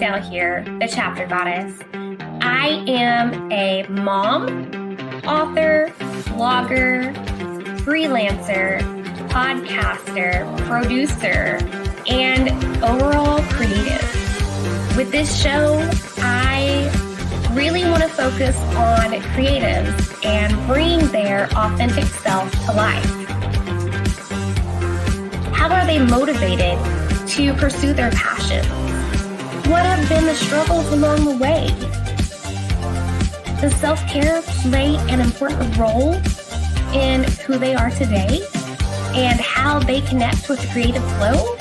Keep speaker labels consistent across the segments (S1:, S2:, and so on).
S1: Dale here, the chapter goddess. I am a mom, author, blogger, freelancer, podcaster, producer, and overall creative. With this show, I really want to focus on creatives and bring their authentic self to life. How are they motivated to pursue their passions? What have been the struggles along the way? Does self-care play an important role in who they are today and how they connect with the creative flow?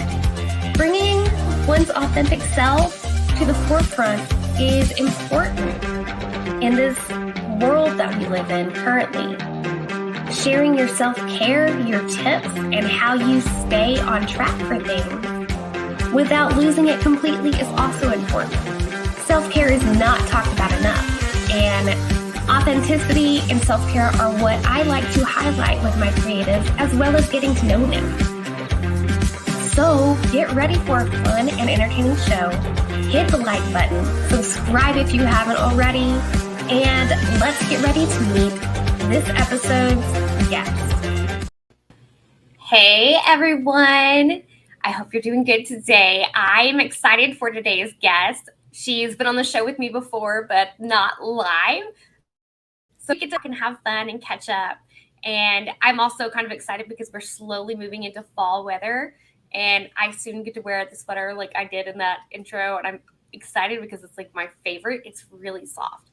S1: Bringing one's authentic self to the forefront is important in this world that we live in currently. Sharing your self-care, your tips, and how you stay on track for things without losing it completely is also important. Self-care is not talked about enough, and authenticity and self-care are what I like to highlight with my creatives, as well as getting to know them. So get ready for a fun and entertaining show. Hit the like button, subscribe if you haven't already, and let's get ready to meet this episode's guest. Hey everyone! I hope you're doing good today. I'm excited for today's guest. She's been on the show with me before, but not live. So we get to have fun and catch up. And I'm also kind of excited because we're slowly moving into fall weather. And I soon get to wear the sweater like I did in that intro. And I'm excited because it's like my favorite. It's really soft.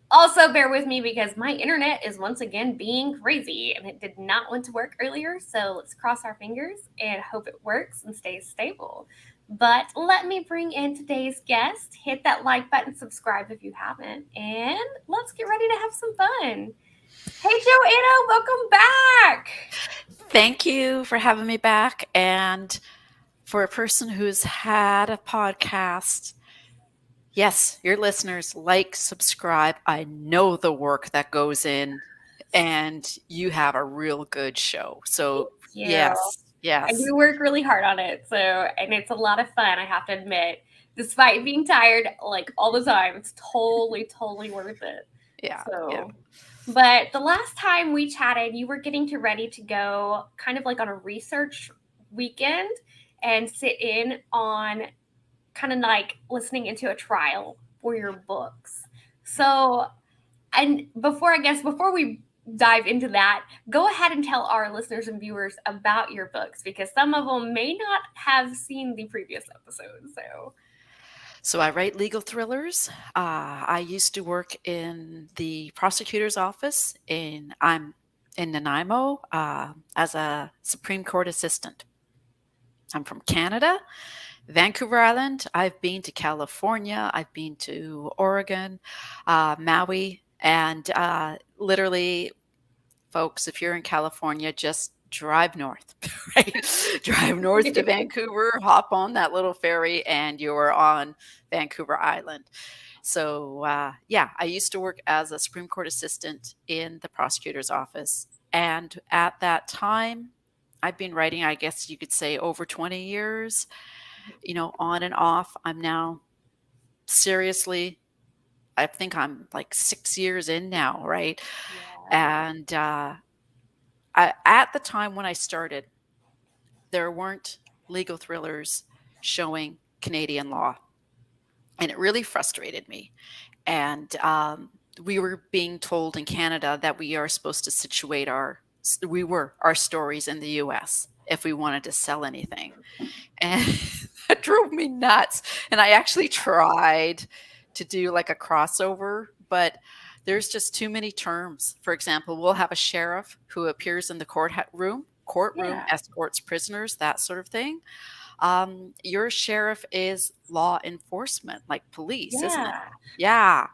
S1: Also bear with me because my internet is once again being crazy and it did not want to work earlier. So let's cross our fingers and hope it works and stays stable. But let me bring in today's guest. Hit that like button, subscribe if you haven't, and let's get ready to have some fun. Hey, Joanna, welcome back.
S2: Thank you for having me back. And for a person who's had a podcast, yes, your listeners, like, subscribe. I know the work that goes in, and you have a real good show. So yes.
S1: I do work really hard on it. And it's a lot of fun, I have to admit. Despite being tired like all the time, it's totally worth it.
S2: Yeah.
S1: But the last time we chatted, you were getting ready to go kind of like on a research weekend and sit in on kind of like listening into a trial for your books. So, and before we dive into that, go ahead and tell our listeners and viewers about your books because some of them may not have seen the previous episodes.
S2: So I write legal thrillers. I used to work in the prosecutor's office I'm in Nanaimo as a Supreme Court assistant. I'm from Canada, Vancouver Island. I've been to California. I've been to Oregon, Maui, and literally, folks, if you're in California, just drive north, right? Drive north to Vancouver, hop on that little ferry, and you're on Vancouver Island. So, I used to work as a Supreme Court assistant in the prosecutor's office. And at that time, I've been writing, I guess you could say, over 20 years, on and off. I'm now seriously, I think I'm like 6 years in now, right? Yeah. And at the time when I started, there weren't legal thrillers showing Canadian law. And it really frustrated me. And we were being told in Canada that we are supposed to situate our stories in the US if we wanted to sell anything. And that drove me nuts. And I actually tried to do like a crossover, but there's just too many terms. For example, we'll have a sheriff who appears in the courtroom, escorts prisoners, that sort of thing. Your sheriff is law enforcement, like police, isn't it? Yeah.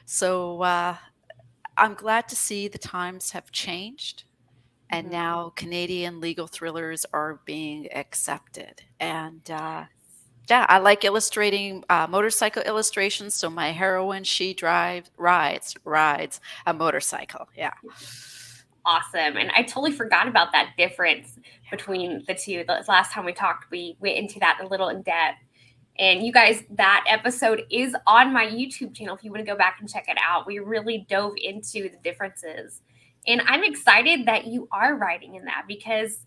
S2: So I'm glad to see the times have changed. And now Canadian legal thrillers are being accepted. And I like illustrating motorcycle illustrations. So my heroine, she rides a motorcycle. Yeah.
S1: Awesome. And I totally forgot about that difference between the two. The last time we talked, we went into that a little in depth. And you guys, that episode is on my YouTube channel if you want to go back and check it out. We really dove into the differences. And I'm excited that you are writing in that because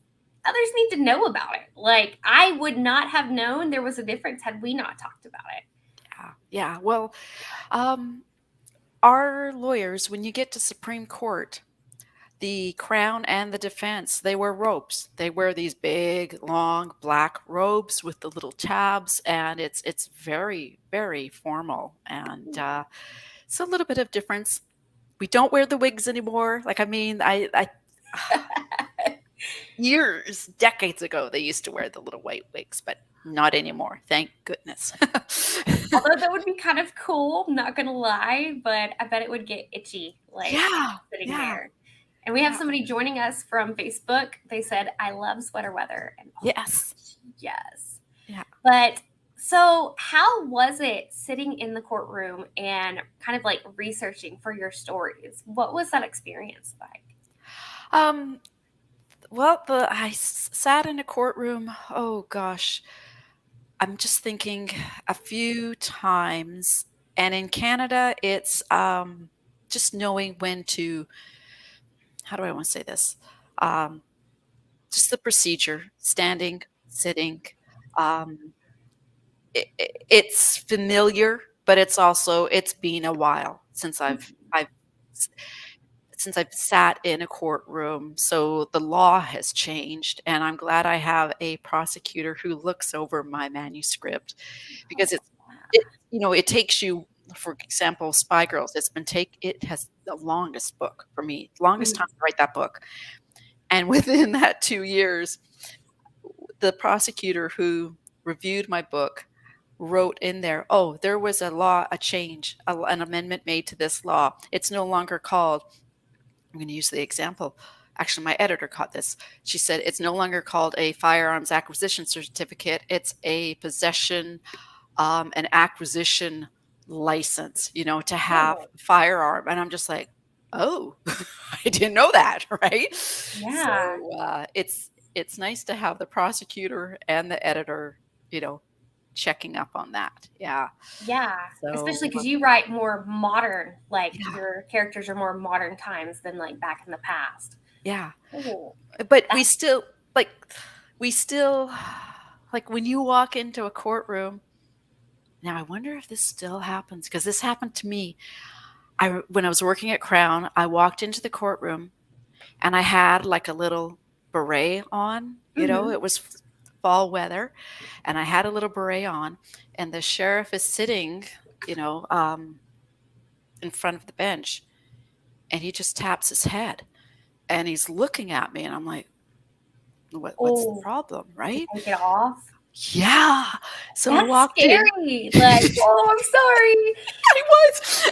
S1: others need to know about it. Like, I would not have known there was a difference had we not talked about it.
S2: Yeah. Well, our lawyers, when you get to Supreme Court, the Crown and the defense, they wear robes. They wear these big, long black robes with the little tabs, and it's very, very formal. And it's a little bit of difference. We don't wear the wigs anymore. Like, I mean, I years, decades ago, they used to wear the little white wigs, but not anymore. Thank goodness.
S1: Although that would be kind of cool, not gonna lie, but I bet it would get itchy, like sitting there. And we have somebody joining us from Facebook. They said, I love sweater weather. And
S2: yes.
S1: Yeah. But so how was it sitting in the courtroom and kind of like researching for your stories? What was that experience like?
S2: Well, I sat in a courtroom, oh gosh, I'm just thinking a few times. And in Canada, it's just knowing when to, how do I want to say this? Just the procedure, standing, sitting. It's familiar, but it's been a while since I've sat in a courtroom. So the law has changed, and I'm glad I have a prosecutor who looks over my manuscript, because it takes you, for example, Spy Girls. It has the longest book for me, longest time to write that book. And within that 2 years, the prosecutor who reviewed my book wrote in there, oh, there was a change, an amendment made to this law. It's no longer called, I'm going to use the example. Actually, my editor caught this. She said, it's no longer called a firearms acquisition certificate. It's a possession and acquisition license, to have a firearm. And I'm just like, oh, I didn't know that, right?
S1: Yeah.
S2: So it's nice to have the prosecutor and the editor, checking up on that. Yeah. So,
S1: Especially because you write more modern, like your characters are more modern times than like back in the past.
S2: Yeah.
S1: Ooh.
S2: But we still like when you walk into a courtroom. Now, I wonder if this still happens, because this happened to me. When I was working at Crown, I walked into the courtroom and I had like a little beret on, it was fall weather, and I had a little beret on, and the sheriff is sitting, in front of the bench, and he just taps his head and he's looking at me, and I'm like, what's the problem, right?
S1: Take it off.
S2: Yeah. So
S1: that's
S2: I walked
S1: scary. Like, oh, I'm sorry.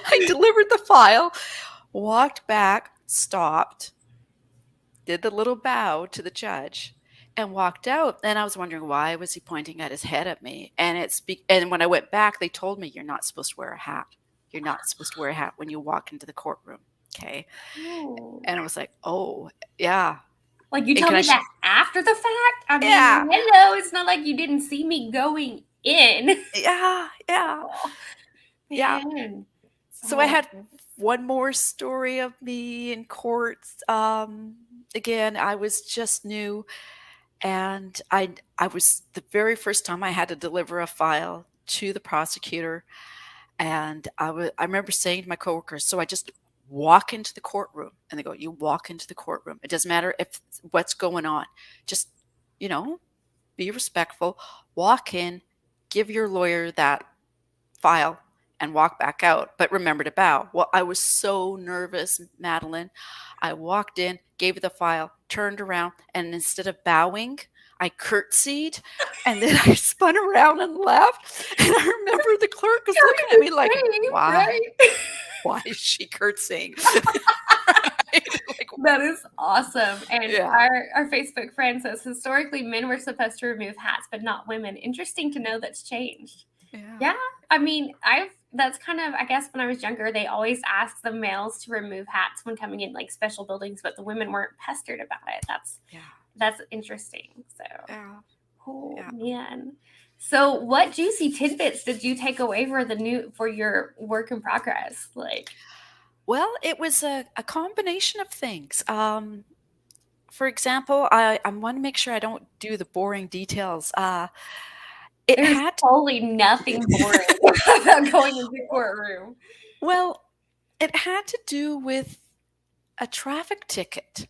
S2: I delivered the file, walked back, stopped, did the little bow to the judge, and walked out. And I was wondering, why was he pointing at his head at me? And and when I went back, they told me, you're not supposed to wear a hat. You're not supposed to wear a hat when you walk into the courtroom. Okay.
S1: Ooh.
S2: And I was like, oh, yeah.
S1: Like, you told me that after the fact? I mean, hello, it's not like you didn't see me going in.
S2: Yeah.
S1: Oh,
S2: Yeah. So I had one more story of me in courts. Again, I was just new, and I was the very first time I had to deliver a file to the prosecutor, and I remember saying to my coworkers, so I just walk into the courtroom, and they go, you walk into the courtroom. It doesn't matter if what's going on. Just, be respectful, walk in, give your lawyer that file, and walk back out. But remember to bow. Well, I was so nervous, Madilynn. I walked in, gave her the file, turned around, and instead of bowing, I curtsied, and then I spun around and left. And I remember the clerk was looking at me like, why is she curtsying?
S1: That is awesome. And our Facebook friend says, historically, men were supposed to remove hats, but not women. Interesting to know that's changed. Yeah. I mean, that's kind of, I guess when I was younger, they always asked the males to remove hats when coming in like special buildings, but the women weren't pestered about it. That's interesting. So, man. So what juicy tidbits did you take away for your work in progress?
S2: Well, it was a combination of things. For example, I want to make sure I don't do the boring details. It
S1: There's
S2: had
S1: totally nothing boring about going into the courtroom.
S2: well, it had to do with a traffic ticket.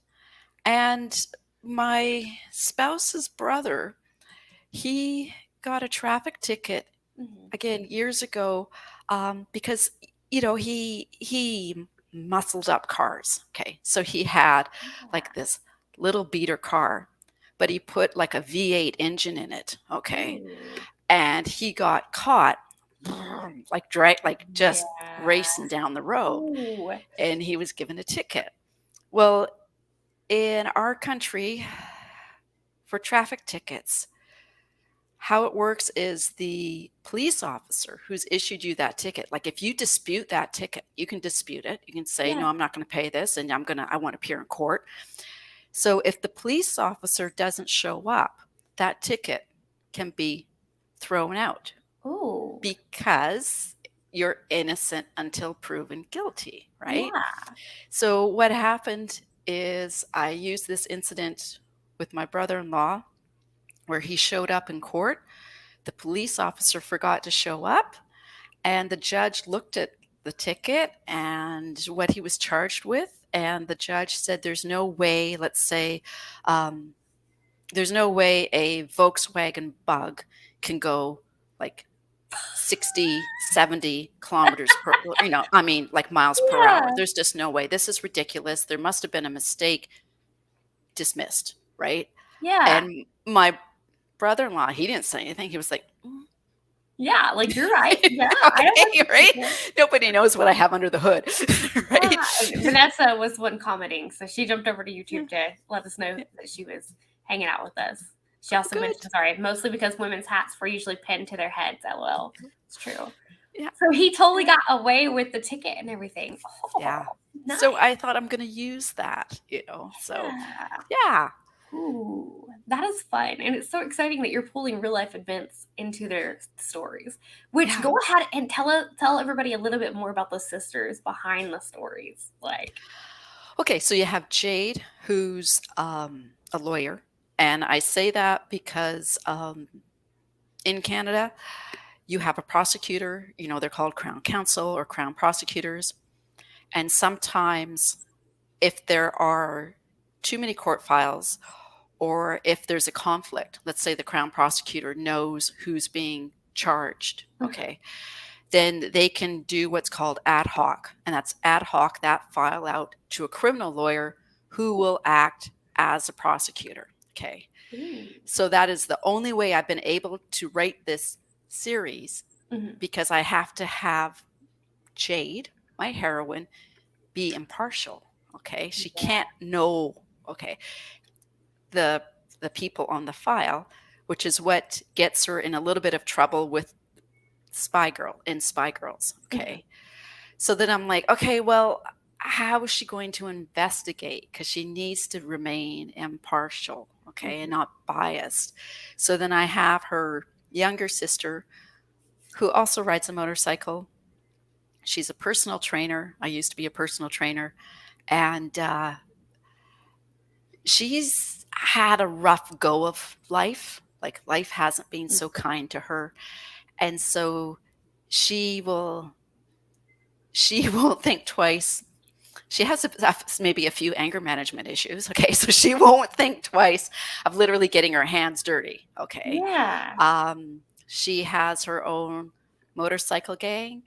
S2: And my spouse's brother, he got a traffic ticket again years ago, because he muscled up cars. Okay, so he had like this little beater car, but he put like a V8 engine in it. Okay, and he got caught just racing down the road,
S1: Ooh.
S2: and he was given a ticket. Well, in our country, for traffic tickets, how it works is the police officer who's issued you that ticket. Like if you dispute that ticket, you can dispute it. You can say, no, I'm not going to pay this, and I want to appear in court. So if the police officer doesn't show up, that ticket can be thrown out.
S1: Ooh.
S2: Because you're innocent until proven guilty, right?
S1: Yeah.
S2: So what happened is I used this incident with my brother-in-law where he showed up in court. The police officer forgot to show up, and the judge looked at the ticket and what he was charged with, and the judge said there's no way, let's say, there's no way a Volkswagen Bug can go like 60, 70 kilometers per, like miles per hour. There's just no way. This is ridiculous. There must have been a mistake. Dismissed, right?
S1: Yeah.
S2: And my brother-in-law, he didn't say anything. He was like,
S1: yeah, like you're right. Yeah.
S2: Okay, right? Nobody knows what I have under the hood, right?
S1: Yeah. Vanessa was one commenting, so she jumped over to YouTube to let us know that she was hanging out with us. She also mentioned, mostly because women's hats were usually pinned to their heads. LOL. It's true.
S2: Yeah.
S1: So he totally got away with the ticket and everything. Oh,
S2: yeah.
S1: Nice.
S2: So I thought I'm going to use that, So, yeah.
S1: Ooh, that is fun. And it's so exciting that you're pulling real life events into their stories. Which go ahead and tell everybody a little bit more about the sisters behind the stories.
S2: Okay, so you have Jade, who's a lawyer. And I say that because in Canada, you have a prosecutor, they're called Crown Counsel or Crown Prosecutors. And sometimes if there are too many court files, or if there's a conflict, let's say the Crown Prosecutor knows who's being charged, okay, then they can do what's called ad hoc. And that's ad hoc that file out to a criminal lawyer who will act as a prosecutor, okay? So that is the only way I've been able to write this series, because I have to have Jade, my heroine, be impartial, okay? She can't know, okay, the people on the file, which is what gets her in a little bit of trouble with Spy Girls, okay? So then I'm like, okay, well, how is she going to investigate? Because she needs to remain impartial, okay, and not biased. So then I have her younger sister, who also rides a motorcycle. She's a personal trainer. I used to be a personal trainer. And she's had a rough go of life. Like life hasn't been so kind to her. And so she won't think twice. She has maybe a few anger management issues. Okay. So she won't think twice of literally getting her hands dirty. Okay.
S1: Yeah.
S2: She has her own motorcycle gang,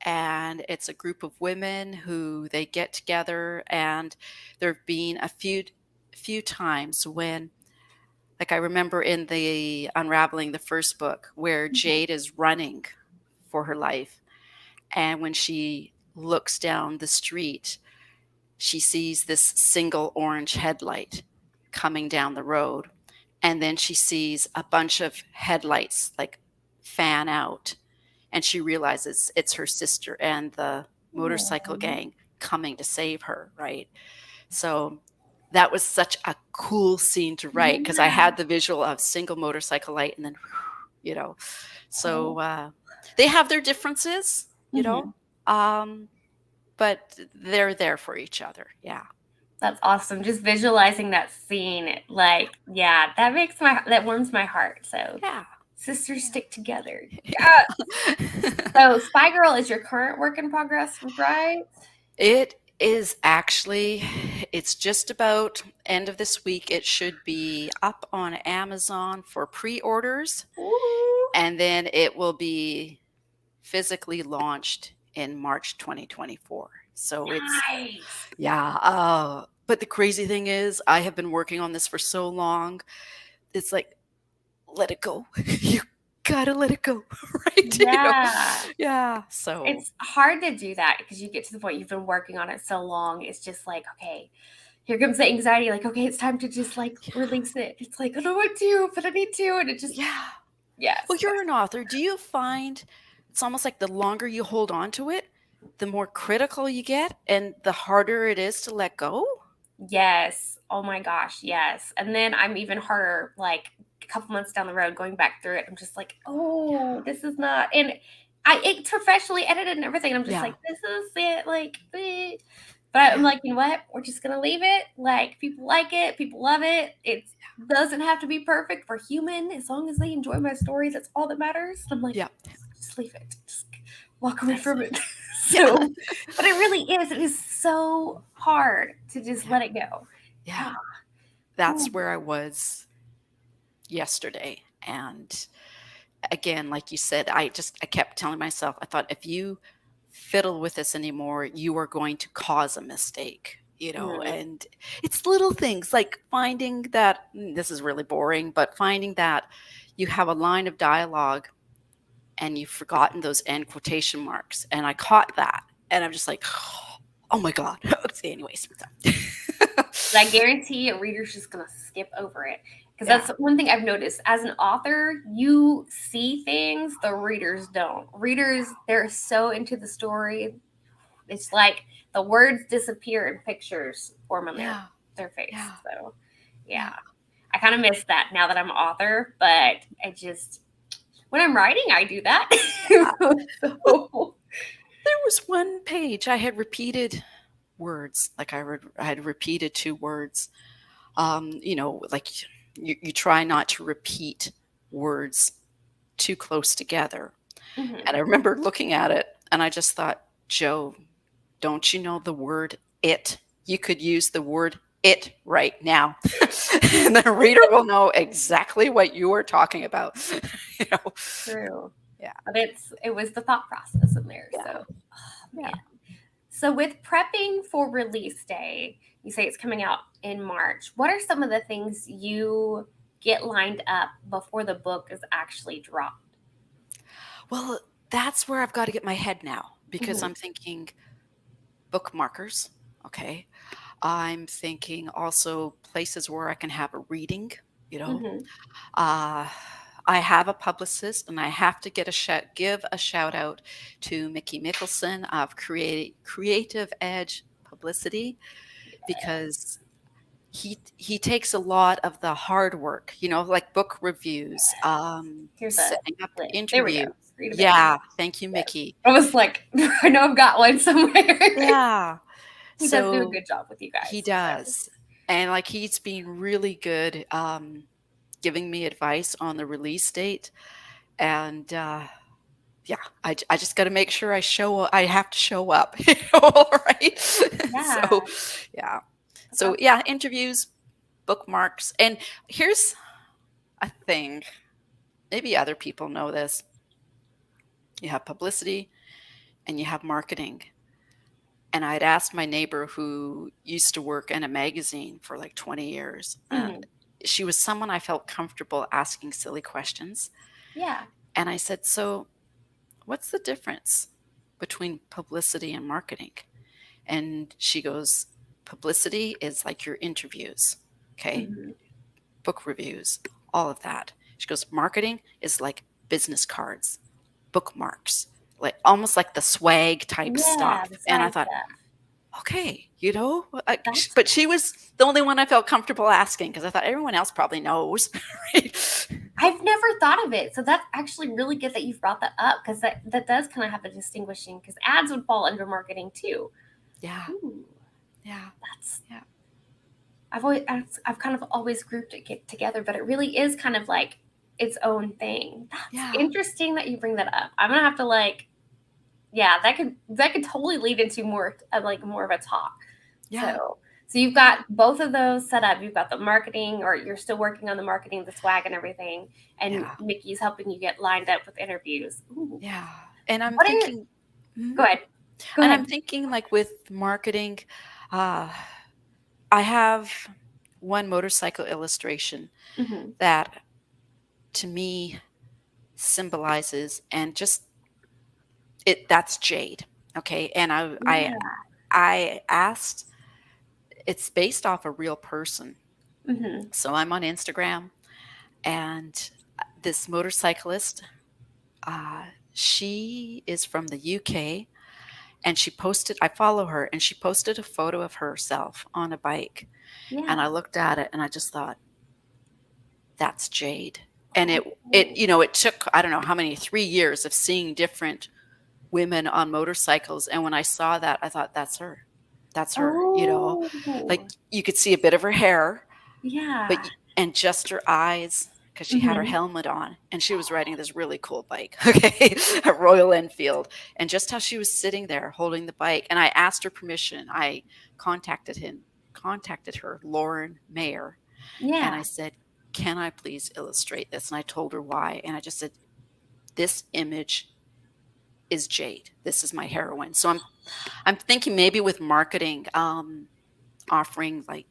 S2: and it's a group of women who they get together, and there have been a few times when, like I remember in the Unraveling, the first book, where Jade is running for her life. And when she looks down the street, she sees this single orange headlight coming down the road. And then she sees a bunch of headlights like fan out. And she realizes it's her sister and the motorcycle gang coming to save her, right? So that was such a cool scene to write, because I had the visual of single motorcycle light and then, So they have their differences, but they're there for each other. Yeah.
S1: That's awesome. Just visualizing that scene, like, yeah, that warms my heart. So
S2: Yeah.
S1: sisters stick together. Yeah. So Spy Girl is your current work in progress, right?
S2: It is actually, it's just about end of this week. It should be up on Amazon for pre-orders,
S1: Ooh.
S2: and then it will be physically launched in March 2024. So
S1: Nice.
S2: but the crazy thing is I have been working on this for so long. It's like, let it go. You gotta let it go, right?
S1: Yeah.
S2: So
S1: It's hard to do that because you get to the point you've been working on it so long. It's just like, okay, here comes the anxiety. Like, okay, it's time to just like release it. It's like, I don't want to, but I need to. And it just, yes.
S2: Well, you're an author. Do you find it's almost like the longer you hold on to it, the more critical you get and the harder it is to let go?
S1: Yes. Oh my gosh. Yes. And then I'm even harder, like a couple months down the road, going back through it. I'm just like, oh, this is not. And it's professionally edited and everything. And I'm just like, this is it. Like, But I'm like, you know what? We're just going to leave it. Like, people like it. People love it. It doesn't have to be perfect. We're human. As long as they enjoy my story, that's all that matters. And I'm like, just leave it. Just walk away from it. So, but it really is. It is so hard to just let it go.
S2: Yeah. That's where I was yesterday. And again, like you said, I kept telling myself, I thought, if you fiddle with this anymore, you are going to cause a mistake, and it's little things like finding that, this is really boring, but finding that you have a line of dialogue and you've forgotten those end quotation marks. And I caught that. And I'm just like, oh my God. Anyways.
S1: I guarantee a reader's just going to skip over it. Because that's one thing I've noticed. As an author, you see things the readers don't. Readers, they're so into the story. It's like the words disappear and pictures form on their face. So, I kind of miss that now that I'm an author. But when I'm writing, I do that.
S2: There was one page I had repeated words. Like I had repeated 2 words. Like you try not to repeat words too close together. And I remember looking at it and I just thought, Joe, don't you know the word it? You could use the word it right now. And the reader will know exactly what you are talking about.
S1: True.
S2: Yeah.
S1: But it was the thought process in there. So, So with prepping for release day, you say it's coming out in March. What are some of the things you get lined up before the book is actually dropped?
S2: Well, that's where I've got to get my head now, because I'm thinking bookmarkers. Okay. I'm thinking also places where I can have a reading, I have a publicist, and I have to give a shout out to Mickey Mickelson of Creative Edge Publicity, because he takes a lot of the hard work, like book reviews, setting up interview. Thank you, Mickey.
S1: I was like, I know I've got one somewhere. He does do a good job with you guys.
S2: He does. And like he's been really good giving me advice on the release date. And I just got to make sure I have to show up, right? So interviews, bookmarks. And here's a thing. Maybe other people know this. You have publicity and you have marketing. And I'd asked my neighbor who used to work in a magazine for like 20 years. And she was someone I felt comfortable asking silly questions.
S1: Yeah.
S2: And I said, so what's the difference between publicity and marketing? And she goes, publicity is like your interviews. Okay. Book reviews, all of that. She goes, marketing is like business cards, bookmarks, like almost like the swag type stuff. And I thought, okay,
S1: That's
S2: but she was the only one I felt comfortable asking because I thought everyone else probably knows. Right?
S1: I've never thought of it. So that's actually really good that you've brought that up, because that does kind of have a distinguishing, because ads would fall under marketing too.
S2: Yeah.
S1: Ooh,
S2: Yeah.
S1: that's
S2: Yeah.
S1: I've kind of always grouped it together, but it really is kind of like its own thing. That's
S2: Yeah.
S1: interesting that you bring that up. I'm gonna have to that could totally lead into more of a talk.
S2: Yeah.
S1: So you've got both of those set up. You've got the marketing, or you're still working on the marketing, the swag and everything, and
S2: Yeah.
S1: Mickey's helping you get lined up with interviews. Ooh.
S2: Yeah. And I'm
S1: What are your,
S2: thinking, Mhm.
S1: go ahead. Go
S2: and
S1: ahead.
S2: I'm thinking like with marketing, I have one motorcycle illustration
S1: Mm-hmm.
S2: that to me symbolizes and just that's jade. Okay. And
S1: Yeah.
S2: I asked, it's based off a real person.
S1: Mm-hmm.
S2: So I'm on Instagram, and this motorcyclist, she is from the UK, and I follow her, and she posted a photo of herself on a bike. And
S1: Yeah.
S2: I looked at it and I just thought, that's jade. And
S1: Oh.
S2: it took, I don't know how many, 3 years of seeing different women on motorcycles. And when I saw that, I thought, that's her. That's her, like
S1: Oh.
S2: you could see a bit of her hair,
S1: Yeah.
S2: and just her eyes, because she had her
S1: Mm-hmm.
S2: helmet on and she was riding this really cool bike, okay, a Royal Enfield, and just how she was sitting there holding the bike. And I asked her permission. I contacted her, Lauren Mayer, and
S1: Yeah.
S2: I said, can I please illustrate this? And I told her why. And I just said, this image is jade. This is my heroine. So I'm thinking maybe with marketing, offering like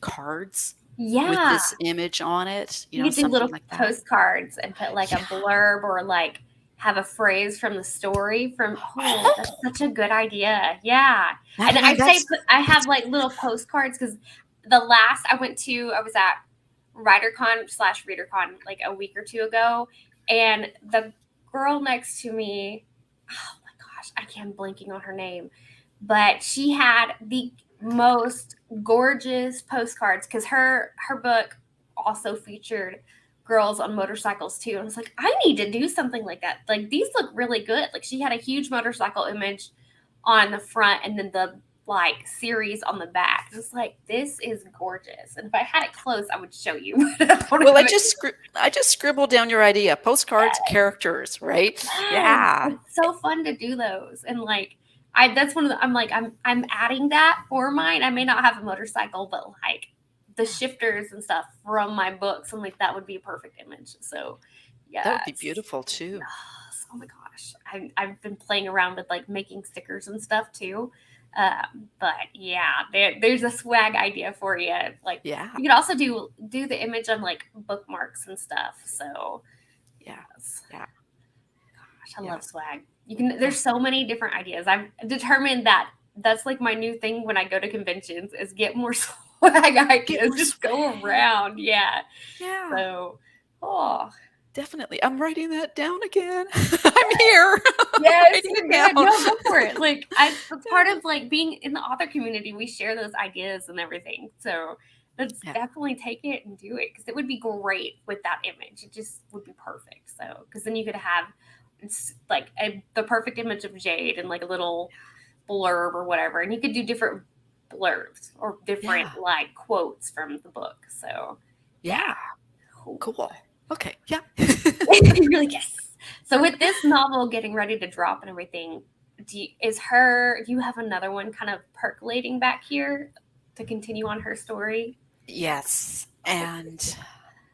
S2: cards with
S1: Yeah.
S2: this image on it,
S1: You could do
S2: something
S1: little
S2: like that.
S1: postcards and put like a
S2: Yeah.
S1: blurb, or like have a phrase from the story from. Oh, that's such a good idea. Yeah. And
S2: Madilynn,
S1: I'd say I have
S2: that's
S1: like little postcards, because the last I was at WriterCon/ReaderCon like a week or two ago, and the girl next to me, oh my gosh, I'm blanking on her name, but she had the most gorgeous postcards, because her book also featured girls on motorcycles too. And I was like, I need to do something like that. Like, these look really good. Like, she had a huge motorcycle image on the front, and then the like series on the back. It was like, this is gorgeous. And if I had it close, I would show you.
S2: well, I just scribbled down your idea. Postcards, characters, right?
S1: Yes,
S2: Yeah.
S1: it's so fun to do those. And like, that's one of the, I'm adding that for mine. I may not have a motorcycle, but like the shifters and stuff from my books, I'm like, that would be a perfect image. So yeah,
S2: That would be beautiful too.
S1: yes. Oh my gosh, I've been playing around with like making stickers and stuff too. But yeah, there's a swag idea for you. Like,
S2: Yeah.
S1: you could also do the image on like bookmarks and stuff. So
S2: Yeah.
S1: yes.
S2: Yeah.
S1: Gosh, I
S2: Yeah.
S1: love swag. There's so many different ideas. I've determined that that's like my new thing when I go to conventions, is get more swag ideas.
S2: more
S1: Just go around. Yeah.
S2: Yeah.
S1: So, oh.
S2: Definitely. I'm writing that down again. I'm here.
S1: Yes,
S2: Writing
S1: you're
S2: it
S1: good.
S2: down.
S1: No, go for it. Like, it's part of like being in the author community. We share those ideas and everything. So let's
S2: Yeah.
S1: definitely take it and do it, because it would be great with that image. It just would be perfect. So, because then you could have like the perfect image of Jade and like a little blurb or whatever, and you could do different blurbs or different
S2: Yeah.
S1: like quotes from the book. So
S2: Yeah. Cool. Okay. Yeah.
S1: really, yes. So with this novel getting ready to drop and everything, do you have another one kind of percolating back here to continue on her story?
S2: Yes. And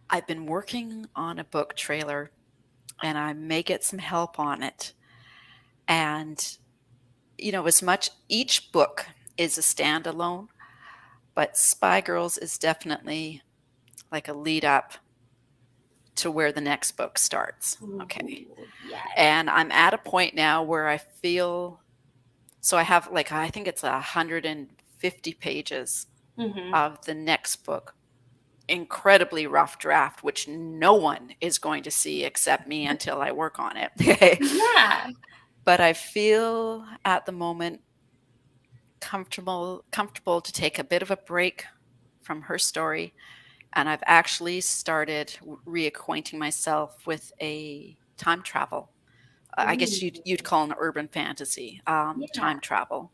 S2: I've been working on a book trailer, and I may get some help on it. And, as much each book is a standalone, but Spy Girls is definitely like a lead up to where the next book starts. Okay.
S1: Ooh, yes.
S2: And I'm at a point now where I feel, so I have like, I think it's 150 pages of the next book. Incredibly rough draft, which no one is going to see except me until I work on it.
S1: Yeah.
S2: But I feel at the moment comfortable to take a bit of a break from her story, and I've actually started reacquainting myself with a time travel. I guess
S1: Ooh,
S2: you'd call an urban fantasy,
S1: yeah.
S2: time travel,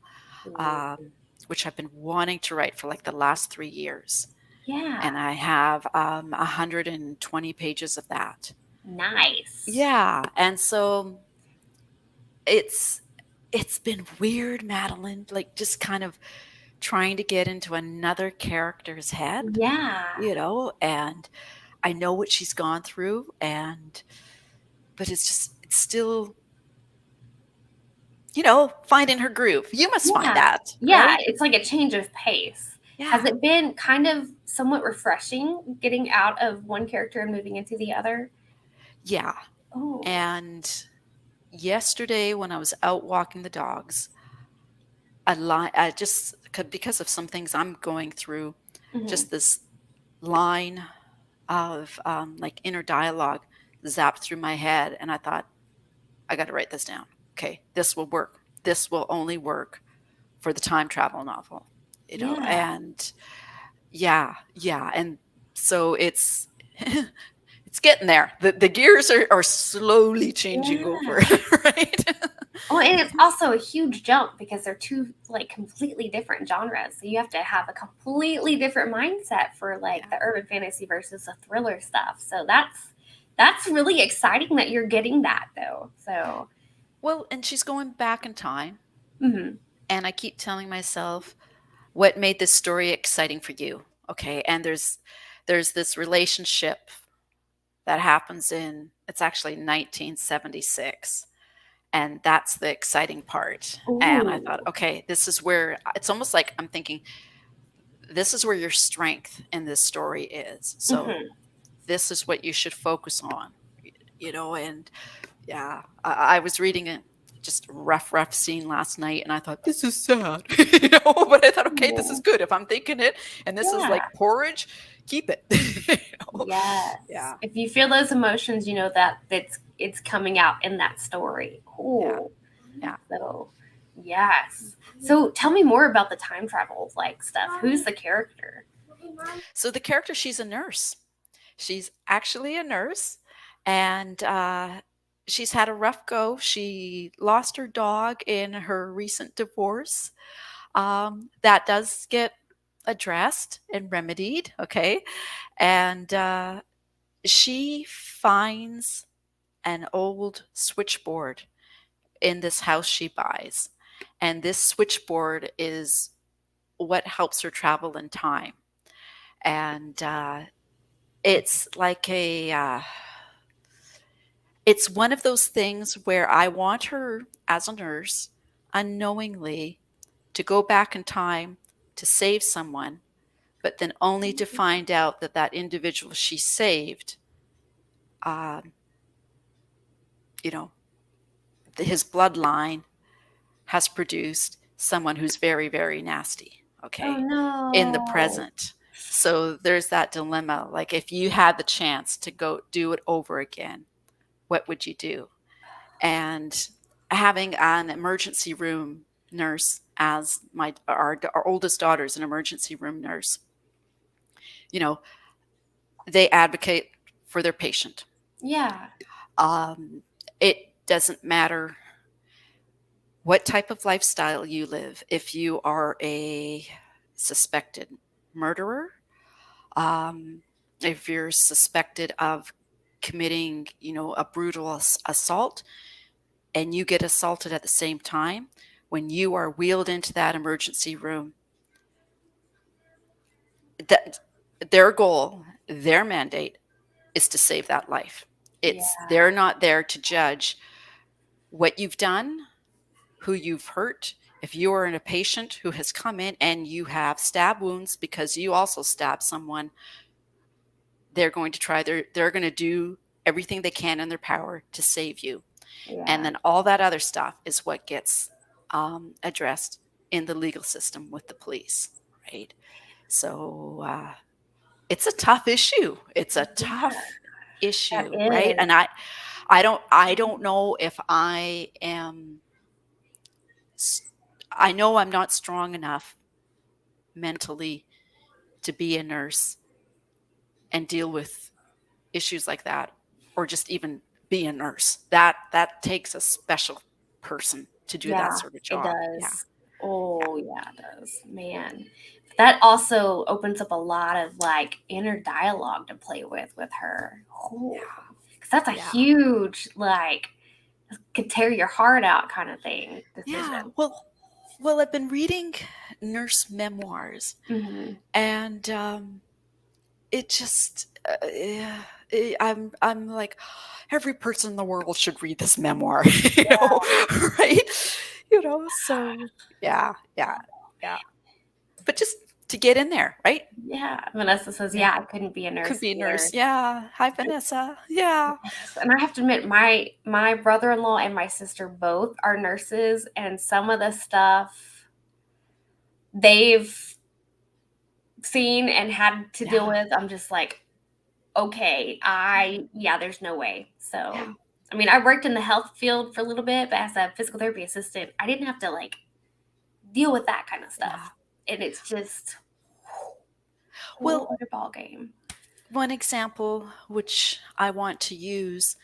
S1: Ooh,
S2: um, which I've been wanting to write for like the last 3 years,
S1: yeah.
S2: and I have 120 pages of that.
S1: Nice.
S2: Yeah, and so it's it's been weird, Madeline, like just kind of trying to get into another character's head,
S1: Yeah.
S2: and I know what she's gone through, but it's still, finding her groove. You must find
S1: Yeah.
S2: that,
S1: Yeah.
S2: right?
S1: It's like a change of pace. Has
S2: Yeah.
S1: it been kind of somewhat refreshing getting out of one character and moving into the other?
S2: Yeah.
S1: Oh.
S2: And yesterday when I was out walking the dogs, I just because of some things I'm going through,
S1: Hmm.
S2: just this line of like inner dialogue zapped through my head, and I thought, I got to write this down. Okay, this will work. This will only work for the time travel novel,
S1: Yeah.
S2: and yeah, and so it's it's getting there. The gears are slowly changing over,
S1: Yeah.
S2: right?
S1: Oh, and it's also a huge jump because they're two like completely different genres. So you have to have a completely different mindset for like
S2: Yeah.
S1: the urban fantasy versus the thriller stuff. So that's really exciting that you're getting that though. So,
S2: Well, and she's going back in time,
S1: mhm.
S2: and I keep telling myself, what made this story exciting for you? Okay, and there's this relationship that happens in, it's actually 1976, and that's the exciting part. And I thought,
S1: Ooh.
S2: okay, this is where it's almost like I'm thinking, this is where your strength in this story is. So
S1: Mhm.
S2: this is what you should focus on, and yeah, I was reading a just rough scene last night, and I thought, this is sad, but I thought, okay, this is
S1: Ooh.
S2: good. If I'm thinking it, and this is
S1: Yeah.
S2: like porridge, keep it.
S1: Yes.
S2: Yeah,
S1: If you feel those emotions, you know that it's coming out in that story.
S2: yeah,
S1: Ooh.
S2: yeah.
S1: So, yes. So tell me more about the time travel like stuff. Who's the character?
S2: So the character, she's a nurse. She's actually a nurse, and she's had a rough go. She lost her dog in her recent divorce. That does get addressed and remedied, okay? And she finds an old switchboard in this house she buys. And this switchboard is what helps her travel in time. And it's like it's one of those things where I want her as a nurse unknowingly to go back in time to save someone, but then only to find out that that individual she saved, um, you know, his bloodline has produced someone who's very, very nasty,
S1: Oh
S2: okay, in the
S1: no.
S2: present. So there's that dilemma. Like, if you had the chance to go do it over again, what would you do? And having an emergency room nurse as our oldest daughter's an emergency room nurse, you know, they advocate for their patient.
S1: Yeah.
S2: It doesn't matter what type of lifestyle you live. If you are a suspected murderer, um, if you're suspected of committing, a brutal assault, and you get assaulted at the same time, when you are wheeled into that emergency room, that their goal, their mandate is to save that life.
S1: Yeah.
S2: They're not there to judge what you've done, who you've hurt. If you are a patient who has come in and you have stab wounds because you also stabbed someone, they're going to they're going to do everything they can in their power to save you. And
S1: Yeah.
S2: then all that other stuff is what gets addressed in the legal system with the police, right? So it's a tough issue. It's a
S1: Yeah.
S2: tough
S1: That
S2: issue, right?
S1: is.
S2: And I don't know if I am I know I'm not strong enough mentally to be a nurse and deal with issues like that, or just even be a nurse. That takes a special person to do that
S1: Yeah,
S2: sort of
S1: it
S2: job. Yeah.
S1: does. Oh, yeah, it does. Man. That also opens up a lot of like inner dialogue to play with her. Oh, 'cause that's a
S2: Yeah.
S1: huge, like, could tear your heart out kind of thing. Decision.
S2: Yeah. Well, I've been reading nurse memoirs,
S1: Mm-hmm.
S2: and it just I'm like, every person in the world should read this memoir, know, right? So yeah. But just to get in there, right?
S1: Yeah. Vanessa says, yeah, I couldn't be a nurse.
S2: Could be a
S1: either.
S2: nurse. Yeah. Hi, Vanessa. Yeah.
S1: And I have to admit, my brother-in-law and my sister both are nurses, and some of the stuff they've seen and had to deal with, I'm just like, okay, there's no way. So, I mean, I worked in the health field for a little bit, but as a physical therapy assistant, I didn't have to like deal with that kind of stuff. And it's just what a ball game.
S2: One example which I want to use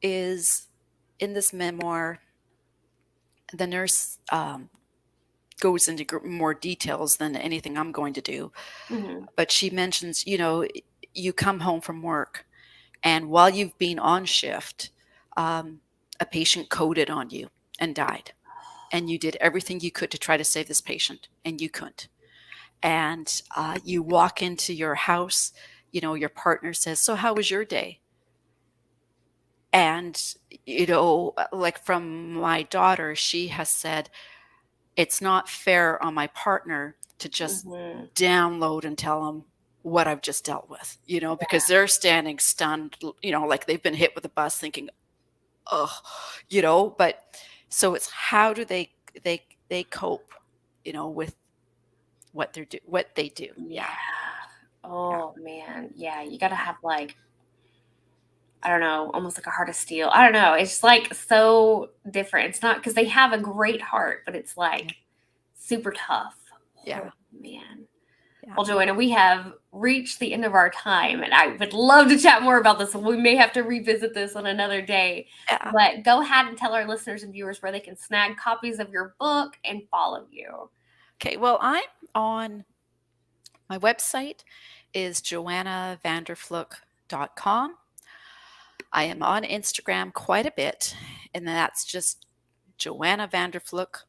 S2: is in this memoir, the nurse goes into more details than anything I'm going to do. Mm-hmm. But she mentions, you come home from work, and while you've been on shift, a patient coded on you and died. And you did everything you could to try to save this patient, and you couldn't. And you walk into your house, your partner says, so how was your day? And, like from my daughter, she has said, it's not fair on my partner to just download and tell them what I've just dealt with, because they're standing stunned, like they've been hit with a bus thinking, but so it's how do they cope, with what they do.
S1: Yeah. Oh man. Yeah. You got to have like, I don't know, almost like a heart of steel. I don't know. It's like so different. It's not because they have a great heart, but it's like super tough.
S2: Yeah.
S1: Oh, man. Yeah. Well, Joanna, we have reached the end of our time, and I would love to chat more about this. We may have to revisit this on another day. Yeah. But go ahead and tell our listeners and viewers where they can snag copies of your book and follow you.
S2: Okay. Well, I'm on my website is joannavandervlugt.com. I am on Instagram quite a bit, and that's just Joanna Vander Vlugt,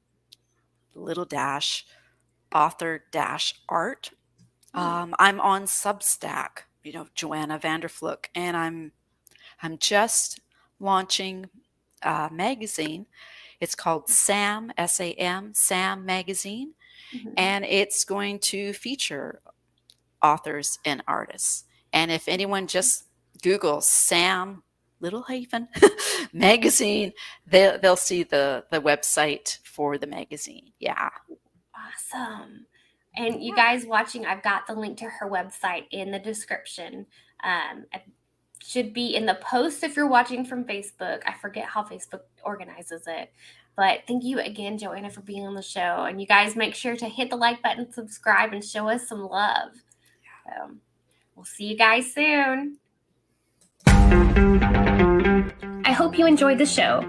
S2: _author-art. I'm on Substack, Joanna Vander Vlugt, and I'm just launching a magazine. It's called SAM, SAM, SAM Magazine, and it's going to feature authors and artists. And if anyone just Google SAM magazine, they'll see the website for the magazine. Yeah.
S1: Awesome. And you guys watching, I've got the link to her website in the description. It should be in the post if you're watching from Facebook. I forget how Facebook organizes it. But thank you again, Joanna, for being on the show. And you guys make sure to hit the like button, subscribe, and show us some love. So we'll see you guys soon. I hope you enjoyed the show.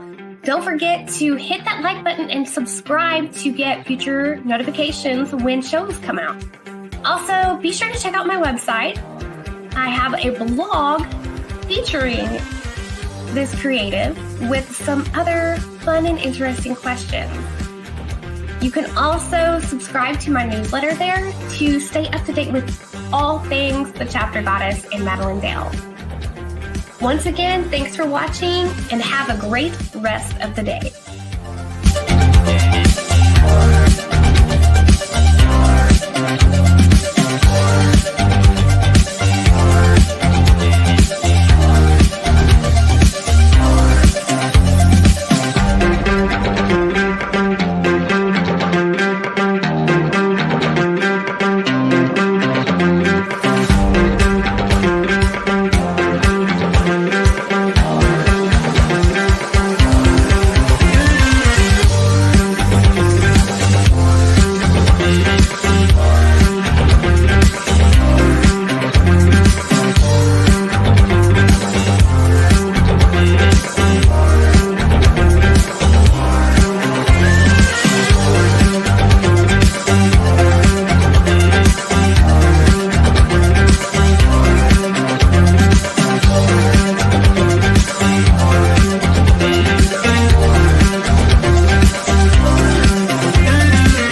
S1: Don't forget to hit that like button and subscribe to get future notifications when shows come out. Also, be sure to check out my website. I have a blog featuring this creative with some other fun and interesting questions. You can also subscribe to my newsletter there to stay up to date with all things the Chapter Goddess and Madilynn Dale. Once again, thanks for watching and have a great rest of the day.